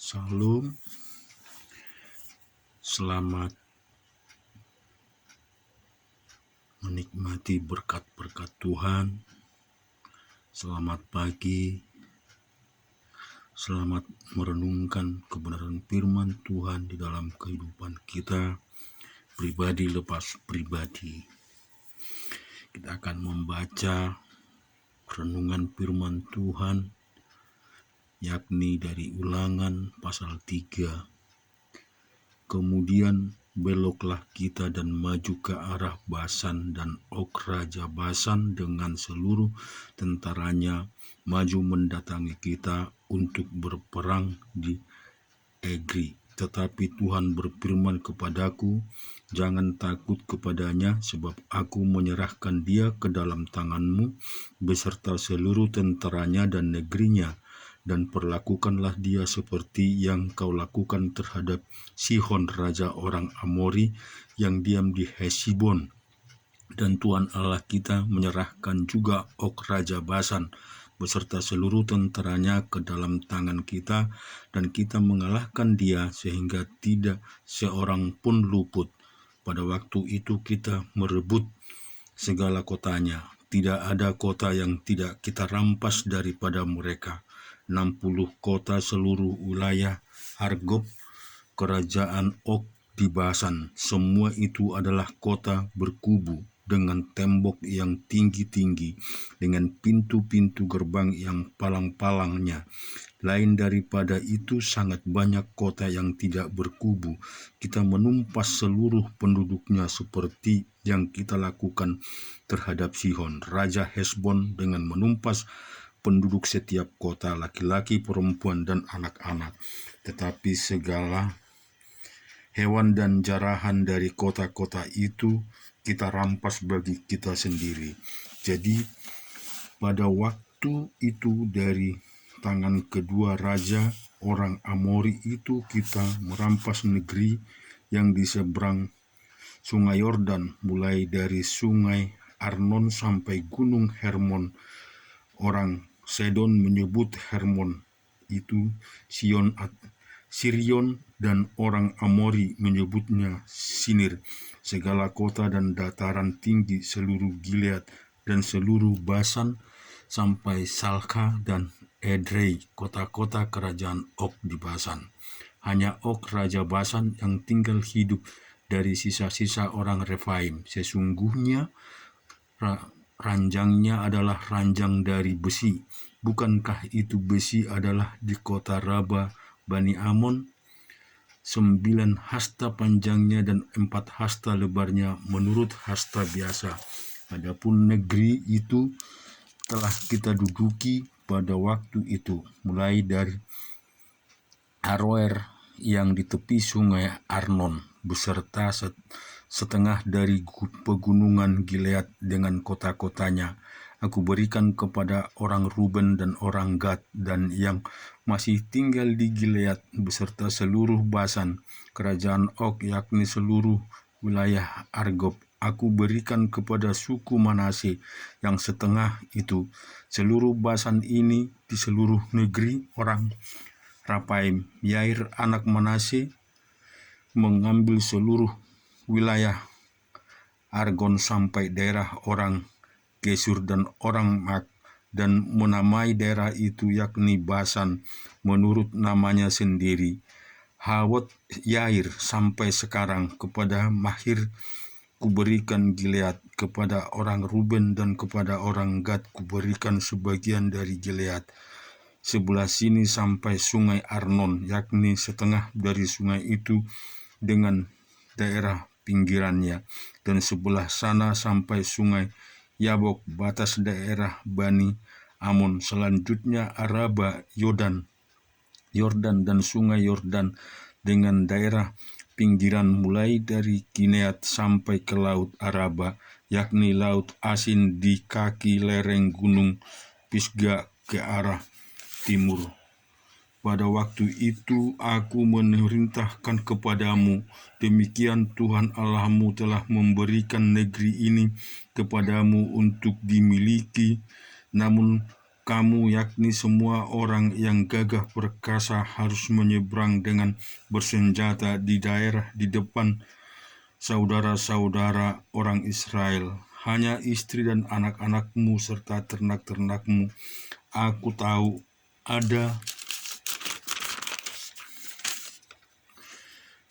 Salam, selamat menikmati berkat-berkat Tuhan. Selamat pagi, selamat merenungkan kebenaran firman Tuhan di dalam kehidupan kita, pribadi lepas pribadi. Kita akan membaca renungan firman Tuhan, yakni dari Ulangan pasal 3. Kemudian beloklah kita dan maju ke arah Basan, dan Og Raja Basan dengan seluruh tentaranya maju mendatangi kita untuk berperang di Egri. Tetapi Tuhan berfirman kepadaku, jangan takut kepadanya, sebab aku menyerahkan dia ke dalam tanganmu beserta seluruh tentaranya dan negerinya. Dan perlakukanlah dia seperti yang kau lakukan terhadap Sihon raja orang Amori yang diam di Hesibon. Dan Tuhan Allah kita menyerahkan juga Og Raja Basan beserta seluruh tentaranya ke dalam tangan kita, dan kita mengalahkan dia sehingga tidak seorang pun luput. Pada waktu itu kita merebut segala kotanya. Tidak ada kota yang tidak kita rampas daripada mereka. 60 kota seluruh wilayah Argob, kerajaan Og di Basan. Semua itu adalah kota berkubu dengan tembok yang tinggi-tinggi, dengan pintu-pintu gerbang yang palang-palangnya. Lain daripada itu, sangat banyak kota yang tidak berkubu. Kita menumpas seluruh penduduknya seperti yang kita lakukan terhadap Sihon raja Hesbon, dengan menumpas penduduk setiap kota, laki-laki, perempuan, dan anak-anak. Tetapi segala hewan dan jarahan dari kota-kota itu kita rampas bagi kita sendiri. Jadi pada waktu itu dari tangan kedua raja orang Amori itu kita merampas negeri yang di seberang sungai Yordan, mulai dari sungai Arnon sampai gunung Hermon. Orang Sidon menyebut Hermon itu Sirion, dan orang Amori menyebutnya Sinir. Segala kota dan dataran tinggi seluruh Gilead dan seluruh Basan sampai Salka dan Edrei, kota-kota kerajaan Og di Basan. Hanya Og Raja Basan yang tinggal hidup dari sisa-sisa orang Refaim. Sesungguhnya ranjangnya adalah ranjang dari besi. Bukankah itu besi adalah di kota Raba Bani Amon? 9 hasta panjangnya dan 4 hasta lebarnya menurut hasta biasa. Adapun negeri itu telah kita duduki pada waktu itu, mulai dari Aroer yang di tepi sungai Arnon, beserta setengah dari pegunungan Gilead dengan kota-kotanya. Aku berikan kepada orang Ruben dan orang Gad, dan yang masih tinggal di Gilead beserta seluruh Basan, kerajaan Og, yakni seluruh wilayah Argob. Aku berikan kepada suku Manase yang setengah itu. Seluruh Basan ini di seluruh negeri orang Rapaim. Yair anak Manase mengambil seluruh wilayah Argon sampai daerah orang Gesur dan orang Mak, dan menamai daerah itu yakni Basan menurut namanya sendiri. Hawot Yair sampai sekarang. Kepada Mahir kuberikan Gilead, kepada orang Ruben dan kepada orang Gad kuberikan sebagian dari Gilead. Sebelah sini sampai sungai Arnon, yakni setengah dari sungai itu dengan daerah pinggirannya, dan sebelah sana sampai sungai Yabok, batas daerah Bani Amon. Selanjutnya Araba, Yordan dan sungai Yordan dengan daerah pinggiran, mulai dari Gineat sampai ke laut Araba, yakni laut Asin di kaki lereng gunung Pisga ke arah timur. Pada waktu itu aku memerintahkan kepadamu, demikian Tuhan Allahmu telah memberikan negeri ini kepadamu untuk dimiliki. Namun kamu, yakni semua orang yang gagah perkasa, harus menyeberang dengan bersenjata di daerah di depan saudara-saudara orang Israel. Hanya istri dan anak-anakmu serta ternak-ternakmu. Aku tahu ada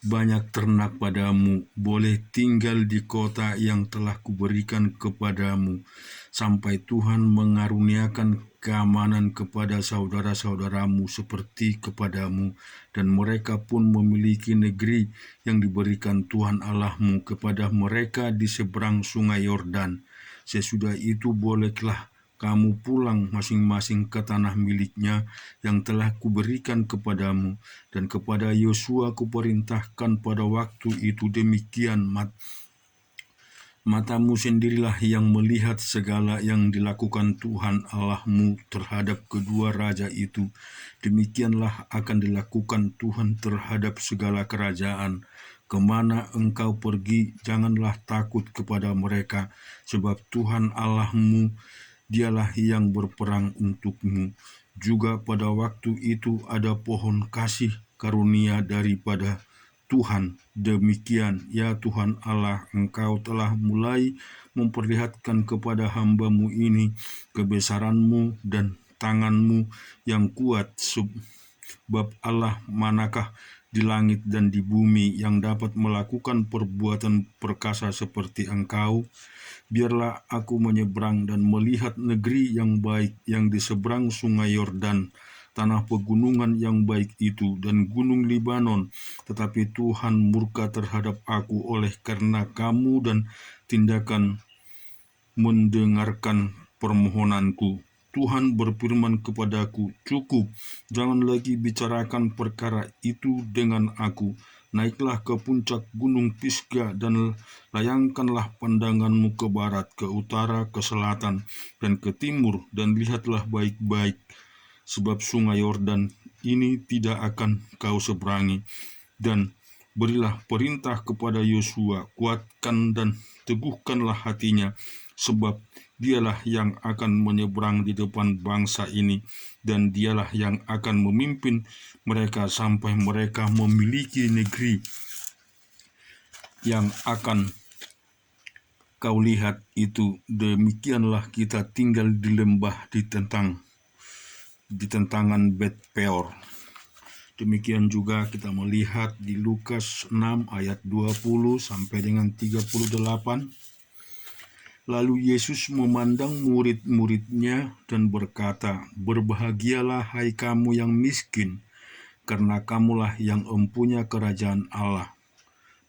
banyak ternak padamu, boleh tinggal di kota yang telah kuberikan kepadamu, sampai Tuhan mengaruniakan keamanan kepada saudara-saudaramu seperti kepadamu, dan mereka pun memiliki negeri yang diberikan Tuhan Allahmu kepada mereka di seberang sungai Yordan. Sesudah itu bolehlah kamu pulang masing-masing ke tanah miliknya yang telah kuberikan kepadamu, dan kepada Yosua kuperintahkan pada waktu itu demikian, matamu sendirilah yang melihat segala yang dilakukan Tuhan Allahmu terhadap kedua raja itu. Demikianlah akan dilakukan Tuhan terhadap segala kerajaan. Kemana engkau pergi, janganlah takut kepada mereka, sebab Tuhan Allahmu Dialah yang berperang untukmu. Juga pada waktu itu ada pohon kasih karunia daripada Tuhan. Demikian, ya Tuhan Allah, Engkau telah mulai memperlihatkan kepada hamba-Mu ini kebesaran-Mu dan tangan-Mu yang kuat, sebab Allah manakah di langit dan di bumi yang dapat melakukan perbuatan perkasa seperti Engkau? Biarlah aku menyeberang dan melihat negeri yang baik yang di seberang sungai Yordan, tanah pegunungan yang baik itu, dan gunung Libanon. Tetapi Tuhan murka terhadap aku oleh karena kamu dan tindakan mendengarkan permohonanku. Tuhan berfirman kepadaku, cukup, jangan lagi bicarakan perkara itu dengan aku. Naiklah ke puncak gunung Pisga dan layangkanlah pandanganmu ke barat, ke utara, ke selatan, dan ke timur, dan lihatlah baik-baik, sebab sungai Yordan ini tidak akan kau seberangi. Dan berilah perintah kepada Yosua, kuatkan dan teguhkanlah hatinya, sebab dialah yang akan menyeberang di depan bangsa ini, dan dialah yang akan memimpin mereka sampai mereka memiliki negeri yang akan kau lihat itu. Demikianlah kita tinggal di lembah di tentangan Bet Peor. Demikian juga kita melihat di Lukas 6 ayat 20 sampai dengan 38. Lalu Yesus memandang murid-muridnya dan berkata, berbahagialah hai kamu yang miskin, karena kamulah yang empunya kerajaan Allah.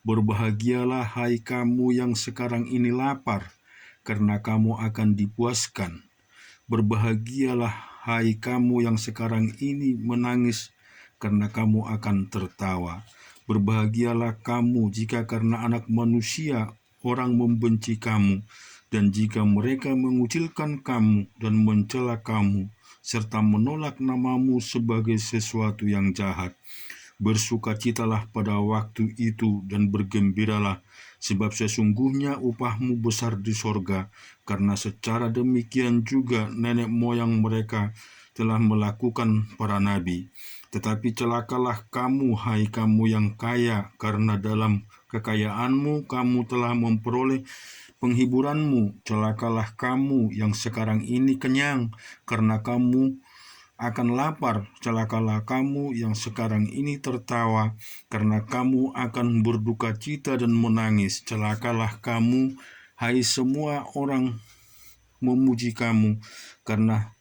Berbahagialah hai kamu yang sekarang ini lapar, karena kamu akan dipuaskan. Berbahagialah hai kamu yang sekarang ini menangis, karena kamu akan tertawa. Berbahagialah kamu jika karena Anak Manusia orang membenci kamu, dan jika mereka mengucilkan kamu dan mencela kamu, serta menolak namamu sebagai sesuatu yang jahat. Bersukacitalah pada waktu itu dan bergembiralah, sebab sesungguhnya upahmu besar di sorga, karena secara demikian juga nenek moyang mereka telah melakukan para nabi. Tetapi celakalah kamu, hai kamu yang kaya, karena dalam kekayaanmu kamu telah memperoleh penghiburanmu. Celakalah kamu yang sekarang ini kenyang, karena kamu akan lapar. Celakalah kamu yang sekarang ini tertawa, karena kamu akan berduka cita dan menangis. Celakalah kamu, hai semua orang memuji kamu, karena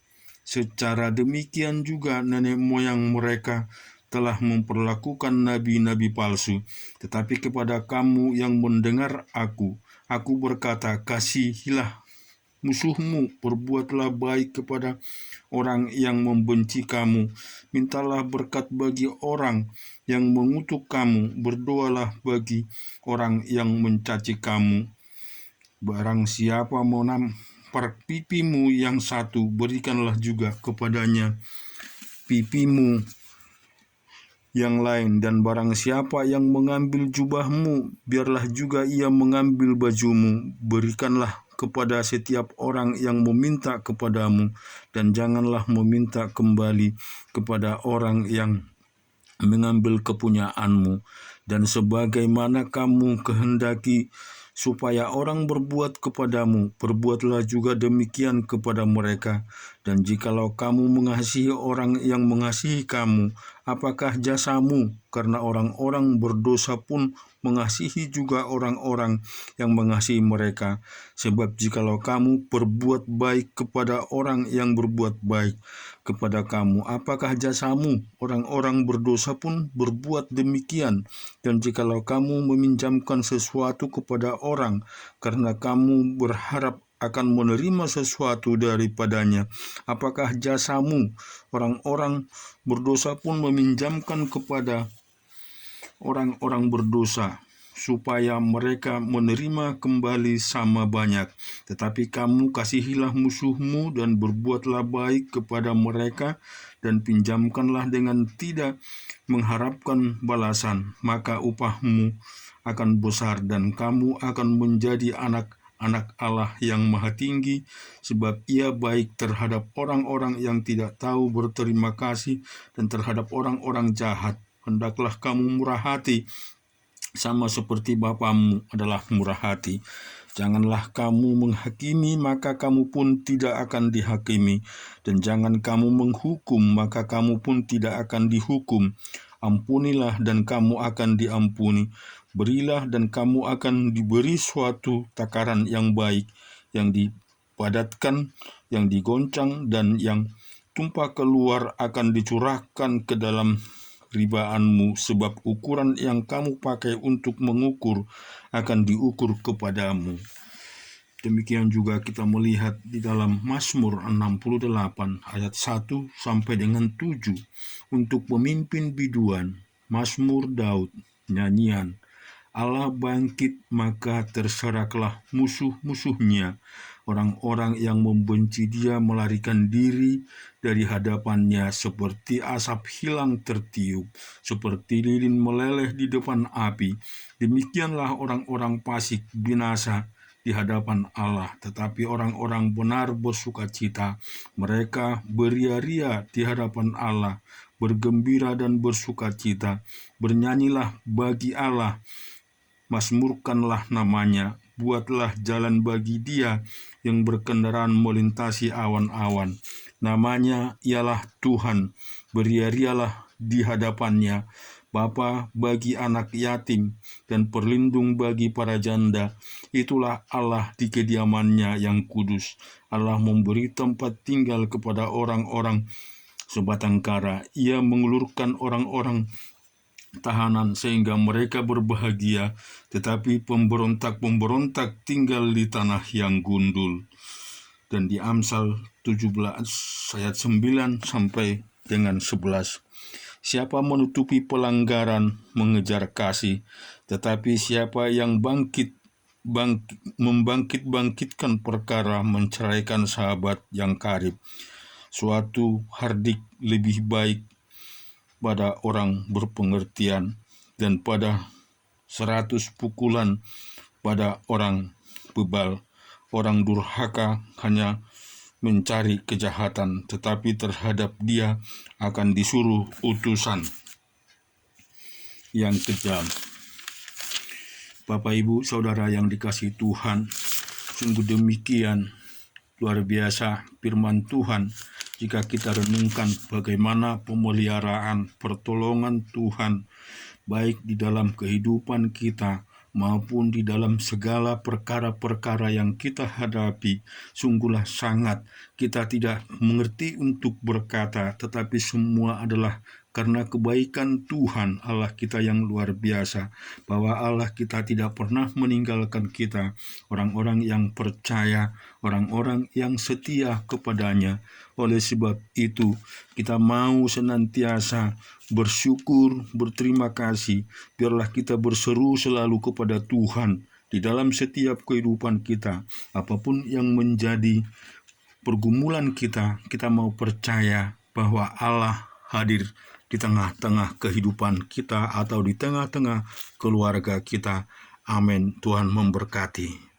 secara demikian juga nenek moyang mereka telah memperlakukan nabi-nabi palsu. Tetapi kepada kamu yang mendengar aku berkata, kasihilah musuhmu, perbuatlah baik kepada orang yang membenci kamu, mintalah berkat bagi orang yang mengutuk kamu, berdoalah bagi orang yang mencaci kamu. Barang siapa menampar pipimu yang satu, berikanlah juga kepadanya pipimu yang lain, dan barang siapa yang mengambil jubahmu, biarlah juga ia mengambil bajumu. Berikanlah kepada setiap orang yang meminta kepadamu, dan janganlah meminta kembali kepada orang yang mengambil kepunyaanmu. Dan sebagaimana kamu kehendaki supaya orang berbuat kepadamu, perbuatlah juga demikian kepada mereka. Dan jikalau kamu mengasihi orang yang mengasihi kamu, apakah jasamu? Karena orang-orang berdosa pun mengasihi juga orang-orang yang mengasihi mereka. Sebab jikalau kamu berbuat baik kepada orang yang berbuat baik kepada kamu, apakah jasamu? Orang-orang berdosa pun berbuat demikian. Dan jikalau kamu meminjamkan sesuatu kepada orang karena kamu berharap akan menerima sesuatu daripadanya, apakah jasamu? Orang-orang berdosa pun meminjamkan kepada orang-orang berdosa supaya mereka menerima kembali sama banyak. Tetapi kamu kasihilah musuhmu dan berbuatlah baik kepada mereka, dan pinjamkanlah dengan tidak mengharapkan balasan, maka upahmu akan besar dan kamu akan menjadi anak Allah yang Maha Tinggi, sebab Ia baik terhadap orang-orang yang tidak tahu berterima kasih dan terhadap orang-orang jahat. Hendaklah kamu murah hati, sama seperti Bapamu adalah murah hati. Janganlah kamu menghakimi, maka kamu pun tidak akan dihakimi. Dan jangan kamu menghukum, maka kamu pun tidak akan dihukum. Ampunilah dan kamu akan diampuni. Berilah dan kamu akan diberi suatu takaran yang baik, yang dipadatkan, yang digoncang, dan yang tumpah keluar akan dicurahkan ke dalam ribaanmu, sebab ukuran yang kamu pakai untuk mengukur akan diukur kepadamu. Demikian juga kita melihat di dalam Mazmur 68 ayat 1 sampai dengan 7 untuk pemimpin biduan. Mazmur Daud, nyanyian. Allah bangkit, maka terseraklah musuh-musuhnya. Orang-orang yang membenci dia melarikan diri dari hadapannya, seperti asap hilang tertiup, seperti lilin meleleh di depan api. Demikianlah orang-orang fasik binasa di hadapan Allah, tetapi orang-orang benar bersukacita. Mereka beria-ria di hadapan Allah, bergembira dan bersukacita. Bernyanyilah bagi Allah, mazmurkanlah namanya, buatlah jalan bagi Dia yang berkendaraan melintasi awan-awan. Namanya ialah Tuhan, beria-rialah di hadapannya, Bapa bagi anak yatim dan perlindung bagi para janda. Itulah Allah di kediamannya yang kudus. Allah memberi tempat tinggal kepada orang-orang sebatang kara. Ia mengulurkan orang-orang tahanan sehingga mereka berbahagia, tetapi pemberontak-pemberontak tinggal di tanah yang gundul. Dan di Amsal 17 ayat 9 sampai dengan 11. Siapa menutupi pelanggaran mengejar kasih, tetapi siapa yang membangkit-bangkitkan perkara menceraikan sahabat yang karib. Suatu hardik lebih baik pada orang berpengertian dan pada 100 pukulan pada orang bebal. Orang durhaka hanya mencari kejahatan, tetapi terhadap dia akan disuruh utusan yang kejam. Bapak, Ibu, Saudara yang dikasihi Tuhan, sungguh demikian luar biasa firman Tuhan jika kita renungkan bagaimana pemeliharaan pertolongan Tuhan baik di dalam kehidupan kita maupun di dalam segala perkara-perkara yang kita hadapi. Sungguhlah sangat kita tidak mengerti untuk berkata, tetapi semua adalah karena kebaikan Tuhan Allah kita yang luar biasa, bahwa Allah kita tidak pernah meninggalkan kita, orang-orang yang percaya, orang-orang yang setia kepadanya. Oleh sebab itu, kita mau senantiasa bersyukur, berterima kasih. Biarlah kita berseru selalu kepada Tuhan di dalam setiap kehidupan kita. Apapun yang menjadi pergumulan kita, kita mau percaya bahwa Allah hadir di tengah-tengah kehidupan kita atau di tengah-tengah keluarga kita. Amin. Tuhan memberkati.